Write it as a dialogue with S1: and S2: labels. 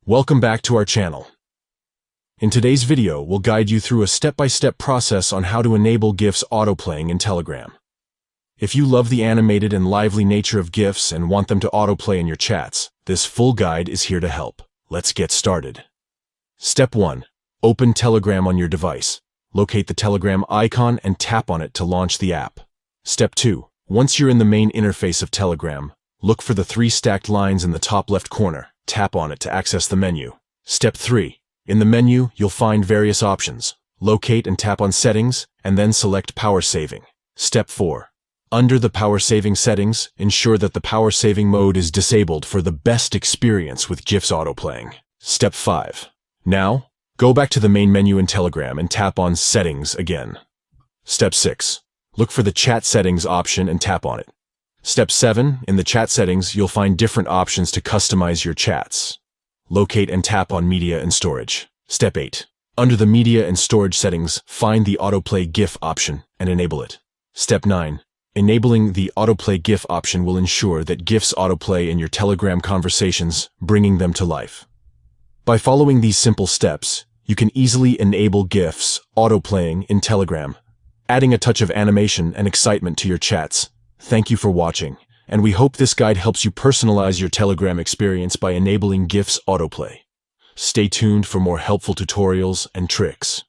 S1: Welcome back to our channel. In today's video, we'll guide you through a step-by-step process on how to enable Gifs autoplaying in Telegram. If you love the animated and lively nature of Gifs and want them to autoplay in your chats, this full guide is here to help. Let's get started. Step 1. Open Telegram on your device. Locate the Telegram icon and tap on it to launch the app. Step 2. Once you're in the main interface of Telegram, look for the 3 stacked lines in the top left corner. Tap on it to access the menu. Step 3. In the menu, you'll find various options. Locate and tap on Settings, and then select Power Saving. Step 4. Under the Power Saving settings, ensure that the Power Saving mode is disabled for the best experience with Gifs autoplaying. Step 5. Now, go back to the main menu in Telegram and tap on Settings again. Step 6. Look for the Chat Settings option and tap on it. Step 7. In the chat settings, you'll find different options to customize your chats. Locate and tap on Media and Storage. Step 8. Under the Media and Storage settings, find the Autoplay Gif option and enable it. Step 9. Enabling the Autoplay Gif option will ensure that GIFs autoplay in your Telegram conversations, bringing them to life. By following these simple steps, you can easily enable GIFs autoplaying in Telegram, adding a touch of animation and excitement to your chats. Thank you for watching, and we hope this guide helps you personalize your Telegram experience by enabling Gifs autoplay. Stay tuned for more helpful tutorials and tricks.